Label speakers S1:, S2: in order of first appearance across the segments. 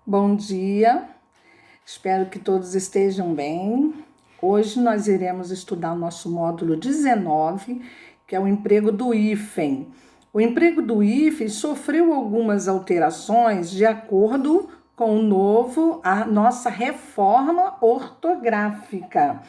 S1: Bom dia, espero que todos estejam bem. Hoje nós iremos estudar o nosso módulo 19, que é o emprego do hífen. O emprego do hífen sofreu algumas alterações de acordo com a nossa reforma ortográfica.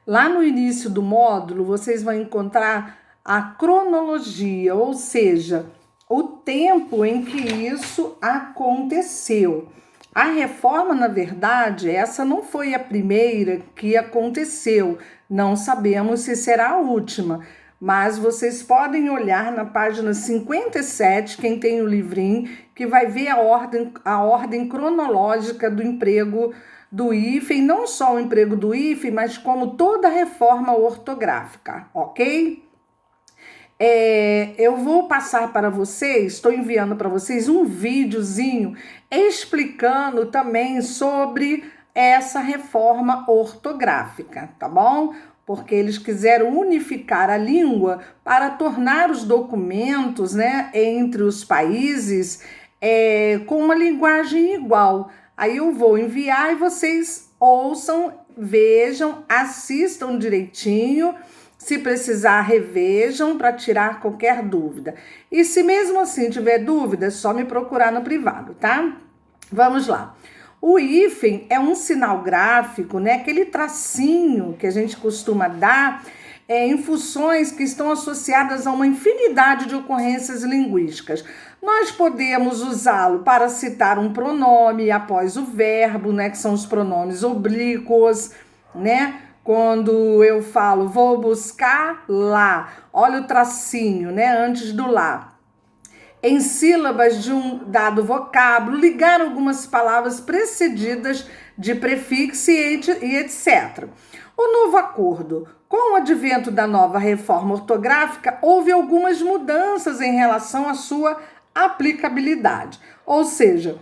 S1: Lá no início do módulo, vocês vão encontrar a cronologia, ou seja, o tempo em que isso aconteceu. A reforma, na verdade, essa não foi a primeira que aconteceu. Não sabemos se será a última, mas vocês podem olhar na página 57, quem tem o livrinho, que vai ver a ordem cronológica do emprego do hífen, não só o emprego do hífen, mas como toda a reforma ortográfica, ok? Eu vou passar para vocês, estou enviando para vocês um videozinho explicando também sobre essa reforma ortográfica, tá bom? Porque eles quiseram unificar a língua para tornar os documentos, né, entre os países com uma linguagem igual. Aí eu vou enviar e vocês ouçam, vejam, assistam direitinho. Se precisar, revejam para tirar qualquer dúvida. E se mesmo assim tiver dúvida, é só me procurar no privado, tá? Vamos lá. O hífen é um sinal gráfico, né? Aquele tracinho que a gente costuma dar em funções que estão associadas a uma infinidade de ocorrências linguísticas. Nós podemos usá-lo para citar um pronome após o verbo, né? Que são os pronomes oblíquos, né? Quando eu falo, vou buscar lá, olha o tracinho, né, antes do lá. Em sílabas de um dado vocábulo, ligar algumas palavras precedidas de prefixo e etc. O novo acordo. Com o advento da nova reforma ortográfica, houve algumas mudanças em relação à sua aplicabilidade. Ou seja,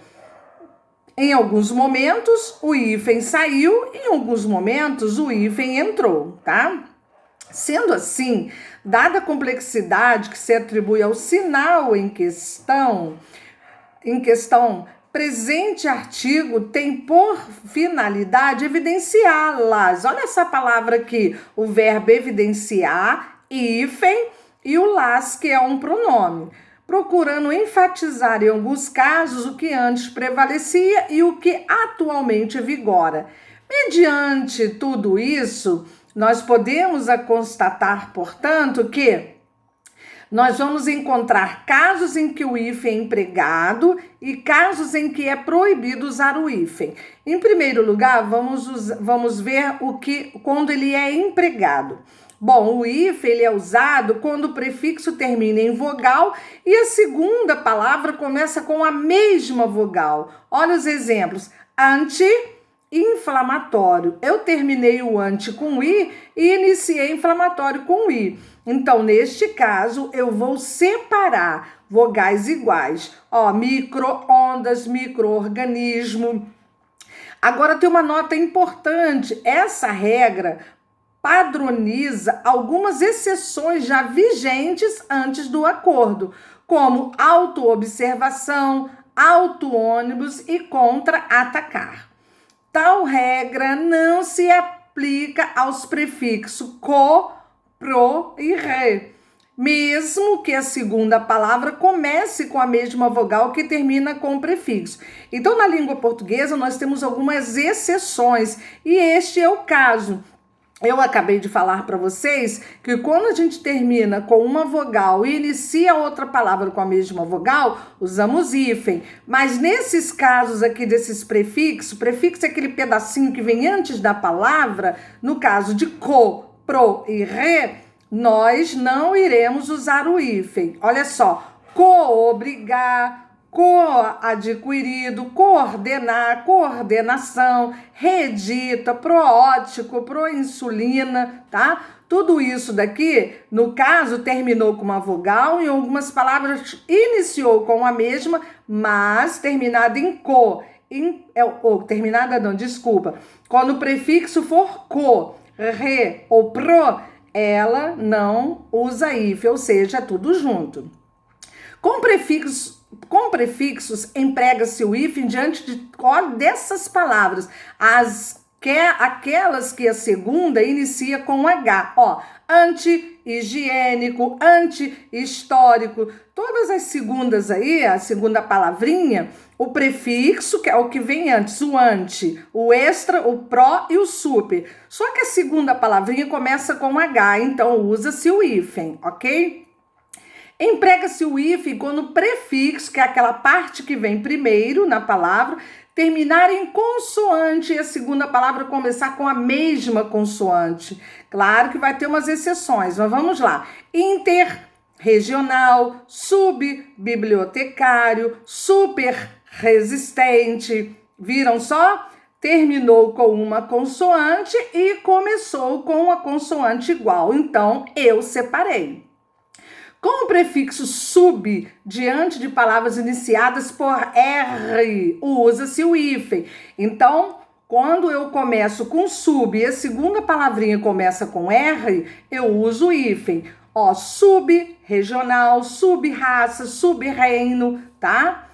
S1: em alguns momentos, o hífen saiu, em alguns momentos, o hífen entrou, tá? Sendo assim, dada a complexidade que se atribui ao sinal em questão, presente artigo tem por finalidade evidenciá-las. Olha essa palavra aqui, o verbo evidenciar, hífen, e o las, que é um pronome, procurando enfatizar em alguns casos o que antes prevalecia e o que atualmente vigora. Mediante tudo isso, nós podemos constatar, portanto, que nós vamos encontrar casos em que o hífen é empregado e casos em que é proibido usar o hífen. Em primeiro lugar, vamos ver quando ele é empregado. Bom, o hífen ele é usado quando o prefixo termina em vogal e a segunda palavra começa com a mesma vogal. Olha os exemplos. Anti-inflamatório. Eu terminei o anti com i e iniciei inflamatório com i. Então, neste caso, eu vou separar vogais iguais. Ó, micro-ondas, micro-organismo. Agora tem uma nota importante. Essa regra padroniza algumas exceções já vigentes antes do acordo, como auto-observação, auto-ônibus e contra-atacar. Tal regra não se aplica aos prefixos co, pro e re, mesmo que a segunda palavra comece com a mesma vogal que termina com o prefixo. Então, na língua portuguesa, nós temos algumas exceções, e este é o caso. Eu acabei de falar para vocês que quando a gente termina com uma vogal e inicia outra palavra com a mesma vogal, usamos hífen. Mas nesses casos aqui desses prefixo é aquele pedacinho que vem antes da palavra, no caso de co, pro e re, nós não iremos usar o hífen. Olha só, coobrigar, coadquirido, coordenar, coordenação, redita, proótico, proinsulina, tá? Tudo isso daqui, no caso, terminou com uma vogal, em algumas palavras iniciou com a mesma, mas terminada em co. Quando o prefixo for co, re ou pro, ela não usa hífen, ou seja, tudo junto. Com Com prefixos, emprega-se o hífen diante dessas palavras, aquelas que a segunda inicia com H, ó, anti-higiênico, anti-histórico, todas as segundas aí, a segunda palavrinha, o prefixo, que é o que vem antes, o anti, o extra, o pró e o super. Só que a segunda palavrinha começa com H, então usa-se o hífen, ok? Emprega-se o hífen quando o prefixo, que é aquela parte que vem primeiro na palavra, terminar em consoante e a segunda palavra começar com a mesma consoante. Claro que vai ter umas exceções, mas vamos lá. Interregional, subbibliotecário, super resistente. Viram só? Terminou com uma consoante e começou com uma consoante igual. Então, eu separei. Com o prefixo sub, diante de palavras iniciadas por R, usa-se o hífen. Então, quando eu começo com sub e a segunda palavrinha começa com R, eu uso o hífen. Ó, sub-regional, sub-raça, sub-reino, tá?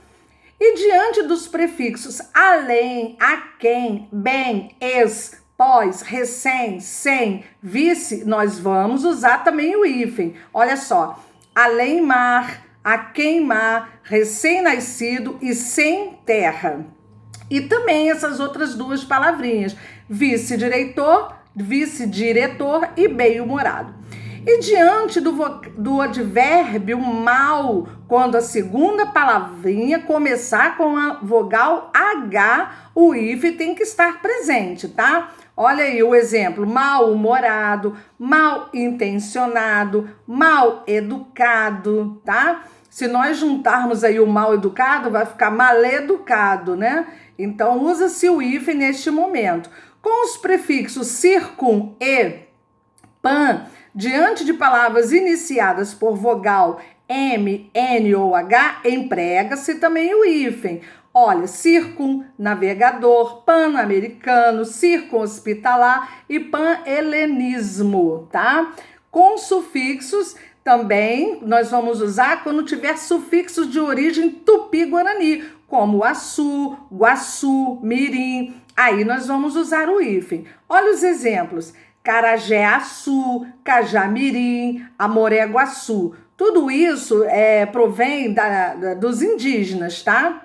S1: E diante dos prefixos além, aquém, bem, ex, pós, recém, sem, vice, nós vamos usar também o hífen. Olha só. Além mar, a queimar, recém-nascido e sem terra. E também essas outras duas palavrinhas, vice-diretor, vice-diretor e bem-humorado. E diante do advérbio mal, quando a segunda palavrinha começar com a vogal H, o hífen tem que estar presente, tá? Olha aí o exemplo, mal-humorado, mal-intencionado, mal-educado, tá? Se nós juntarmos aí o mal-educado, vai ficar mal-educado, né? Então, usa-se o hífen neste momento. Com os prefixos circum e pan, diante de palavras iniciadas por vogal M, N ou H, emprega-se também o hífen. Olha, circunnavegador, pan-americano, circun-hospitalar e pan-helenismo, tá? Com sufixos também nós vamos usar quando tiver sufixos de origem tupi-guarani, como açu, guaçu, mirim. Aí nós vamos usar o hífen. Olha os exemplos. Carajé-açu, Cajamirim, Amoré-guaçu. Tudo isso provém dos indígenas, tá?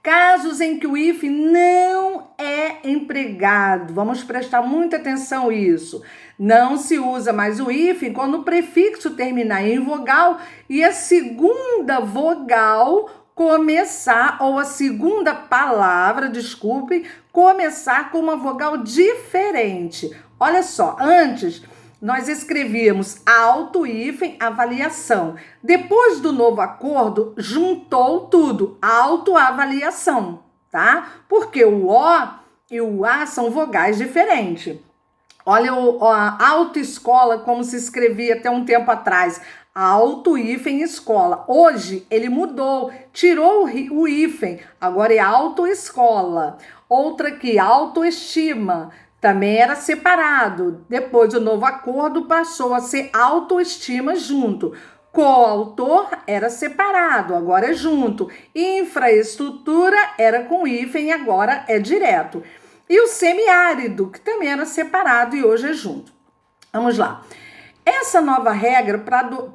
S1: Casos em que o hífen não é empregado, vamos prestar muita atenção nisso. Não se usa mais o hífen quando o prefixo terminar em vogal e a segunda vogal começar, ou a segunda palavra, desculpe, começar com uma vogal diferente. Olha só, antes nós escrevíamos auto-hífen avaliação. Depois do novo acordo, juntou tudo, autoavaliação, tá? Porque o O e o A são vogais diferentes. Olha a autoescola, como se escrevia até um tempo atrás. Auto-hífen escola. Hoje ele mudou, tirou o hífen, agora é autoescola. Outra aqui, autoestima. Também era separado. Depois do novo acordo passou a ser autoestima junto. Coautor era separado, agora é junto. Infraestrutura era com hífen, agora é direto. E o semiárido, que também era separado e hoje é junto. Vamos lá. Essa nova regra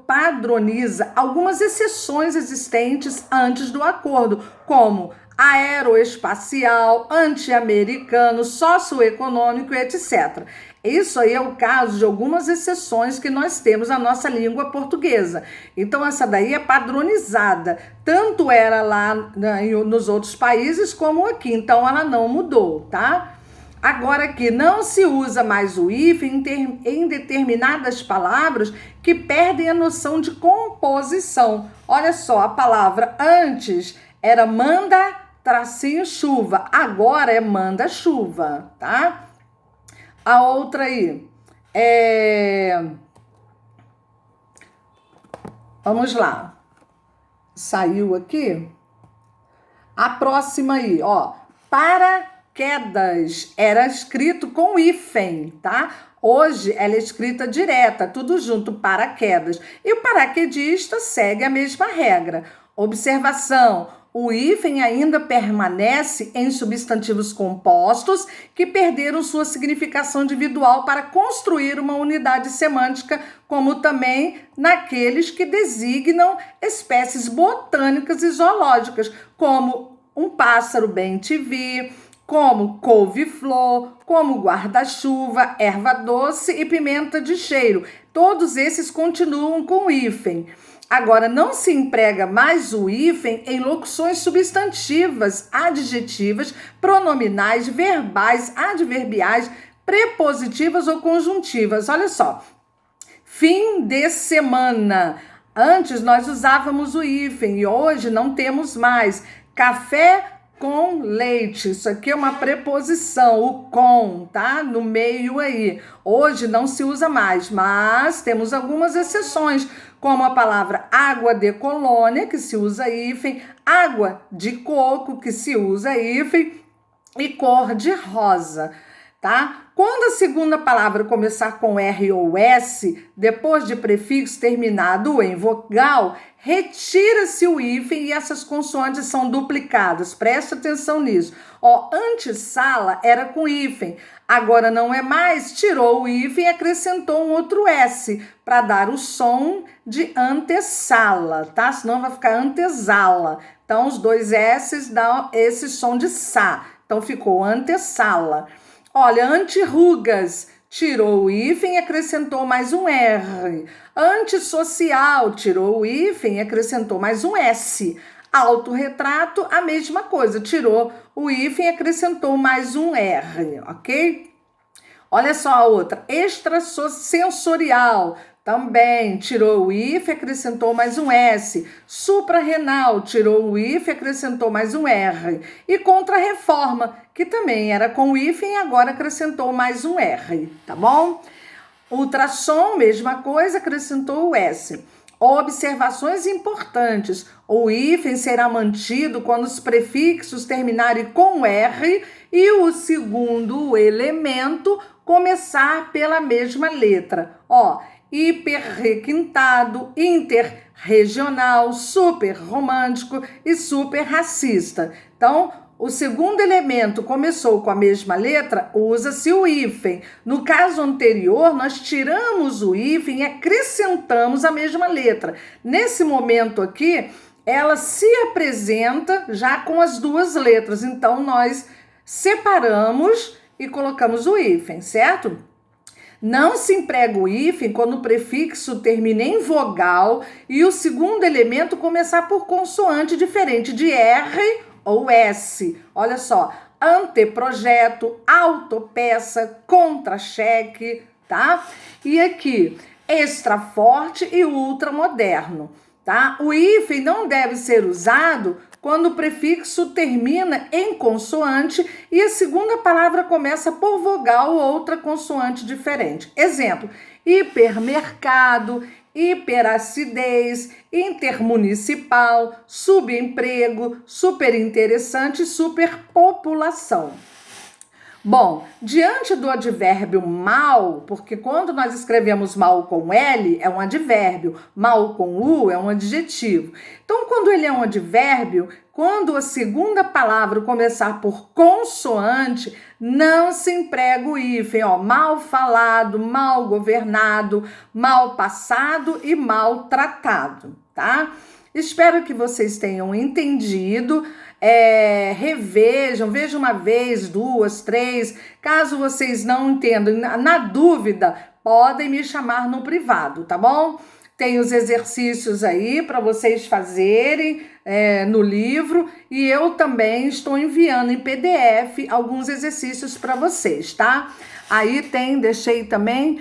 S1: padroniza algumas exceções existentes antes do acordo, como aeroespacial, anti-americano, socioeconômico, etc. Isso aí é o caso de algumas exceções que nós temos na nossa língua portuguesa. Então, essa daí é padronizada. Tanto era lá nos outros países como aqui. Então, ela não mudou, tá? Agora aqui, não se usa mais o hífen em determinadas palavras que perdem a noção de composição. Olha só, a palavra antes era manda tracinho chuva, agora é manda chuva, tá? A outra aí vamos lá. Saiu aqui. A próxima aí, ó. Paraquedas era escrito com hífen, tá? Hoje ela é escrita direta, tudo junto, paraquedas. E o paraquedista segue a mesma regra. Observação: o hífen ainda permanece em substantivos compostos que perderam sua significação individual para construir uma unidade semântica, como também naqueles que designam espécies botânicas e zoológicas, como um pássaro bem-te-vi, como couve-flor, como guarda-chuva, erva doce e pimenta de cheiro. Todos esses continuam com o hífen. Agora, não se emprega mais o hífen em locuções substantivas, adjetivas, pronominais, verbais, adverbiais, prepositivas ou conjuntivas. Olha só, fim de semana. Antes nós usávamos o hífen e hoje não temos mais. Café com leite, isso aqui é uma preposição, o com, tá? No meio aí. Hoje não se usa mais, mas temos algumas exceções, como a palavra água de colônia, que se usa hífen, água de coco, que se usa hífen, e cor de rosa, tá? Quando a segunda palavra começar com R ou S, depois de prefixo terminado em vogal, retira-se o hífen e essas consoantes são duplicadas. Presta atenção nisso. Ó, antessala era com hífen, agora não é mais, tirou o hífen e acrescentou um outro S para dar o som de antessala, tá? Senão vai ficar antesala. Então, os dois S's dão esse som de sa. Então, ficou antessala. Olha, antirrugas, tirou o hífen e acrescentou mais um R. Antissocial, tirou o hífen e acrescentou mais um S. Autorretrato, a mesma coisa, tirou o hífen e acrescentou mais um R, ok? Olha só a outra, extrasensorial, também tirou o hífen e acrescentou mais um S. Suprarrenal, tirou o hífen e acrescentou mais um R. E contrarreforma, que também era com o hífen e agora acrescentou mais um R, tá bom? Ultrassom, mesma coisa, acrescentou o S. Observações importantes. O hífen será mantido quando os prefixos terminarem com R e o segundo elemento começar pela mesma letra. Ó, hiperrequintado, interregional, super romântico e super racista. Então, o segundo elemento começou com a mesma letra, usa-se o hífen. No caso anterior, nós tiramos o hífen e acrescentamos a mesma letra. Nesse momento aqui, ela se apresenta já com as duas letras. Então, nós separamos e colocamos o hífen, certo? Não se emprega o hífen quando o prefixo termina em vogal e o segundo elemento começar por consoante diferente de R ou S. Olha só, anteprojeto, autopeça, contra-cheque, tá? E aqui, extraforte e ultramoderno, tá? O hífen não deve ser usado quando o prefixo termina em consoante e a segunda palavra começa por vogal ou outra consoante diferente. Exemplo, hipermercado, hiperacidez, intermunicipal, subemprego, superinteressante, superpopulação. Bom, diante do advérbio mal, porque quando nós escrevemos mal com L, é um advérbio, mal com U é um adjetivo. Então, quando ele é um advérbio, quando a segunda palavra começar por consoante, não se emprega o hífen, ó, mal falado, mal governado, mal passado e mal tratado, tá? Espero que vocês tenham entendido. Revejam, vejam uma vez, duas, três. Caso vocês não entendam, na dúvida, podem me chamar no privado, tá bom? Tem os exercícios aí para vocês fazerem no livro e eu também estou enviando em PDF alguns exercícios para vocês, tá? Aí deixei também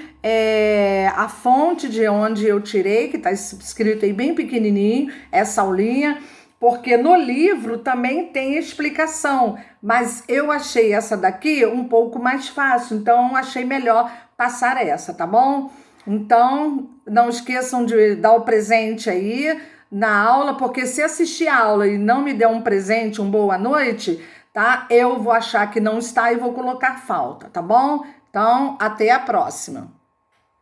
S1: a fonte de onde eu tirei, que está escrito aí bem pequenininho, essa aulinha, porque no livro também tem explicação, mas eu achei essa daqui um pouco mais fácil, então achei melhor passar essa, tá bom? Então, não esqueçam de dar o presente aí na aula, porque se assistir a aula e não me der um presente, boa noite, tá? Eu vou achar que não está e vou colocar falta, tá bom? Então, até a próxima.